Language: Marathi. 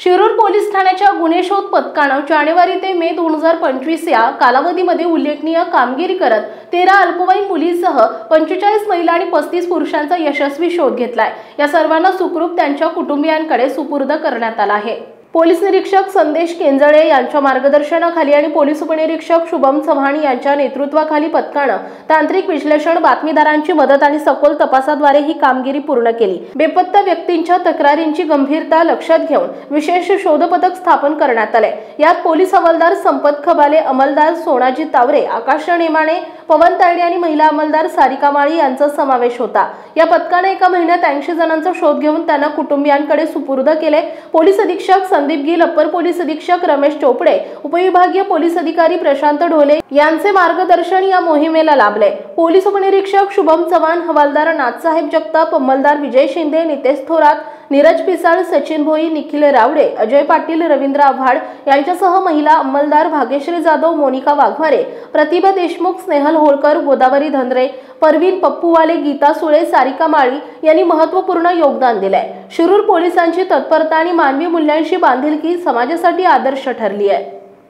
शिरूर पोलीस ठाण्याच्या गुन्हे शोध पथकानं जानेवारी ते मे 2025 या कालावधीमध्ये उल्लेखनीय कामगिरी करत 13 अल्पवयीन मुलींसह 45 महिला आणि 35 पुरुषांचा यशस्वी शोध घेतलाय। या सर्वांना सुखरूप त्यांच्या कुटुंबियांकडे सुपूर्द करण्यात आला आहे। पोलीस निरीक्षक संदेश केंजळे यांच्या मार्गदर्शनाखाली आणि पोलीस उपनिरीक्षक शुभम चव्हाण यांच्या नेतृत्वाखाली पथकानं तांत्रिक विश्लेषण, बातमीदारांची मदत आणि सखोल तपासाद्वारे ही कामगिरी पूर्ण केली। बेपत्ता व्यक्तींच्या तक्रारींची गंभीरता लक्षात घेऊन विशेष शोध पथक स्थापन करण्यात आले। यात पोलीस हवालदार संपत खबाले, अंमलदार सोनाजी तावरे, आकाश नेमाणे, पवन तायडे आणि महिला अंमलदार सारिका माळी यांचा समावेश होता। या पथकाने एका महिन्यात 80 जणांचा शोध घेऊन त्यांना कुटुंबियांकडे सुपूर्द केले। पोलीस अधीक्षक संदीप गिल, अप्पर पोलीस अधीक्षक रमेश चोपडे, उपविभागीय पोलीस अधिकारी प्रशांत ढोले यांचे मार्गदर्शन या मोहिमेला लाभले। पोलीस उपनिरीक्षक शुभम चव्हाण, हवालदार नाथसाहेब जगताप, अंमलदार विजय शिंदे, नितेश थोरात, नीरज पिसाळ, सचिन भोई, निखिल रावडे, अजय पाटील, रवींद्र आव्हाड यांच्यासह महिला अंमलदार भाग्यश्री जाधव, मोनिका वाघमारे, प्रतिभा देशमुख, स्नेहल होळकर, गोदावरी धंद्रे, परवीन पप्पूवाले, गीता सुळे, सारिका माळी यांनी महत्त्वपूर्ण योगदान दिले। शिरूर पोलिसांची तत्परता आणि मानवी मूल्यांशी बांधिलकी समाजासाठी आदर्श ठरली आहे।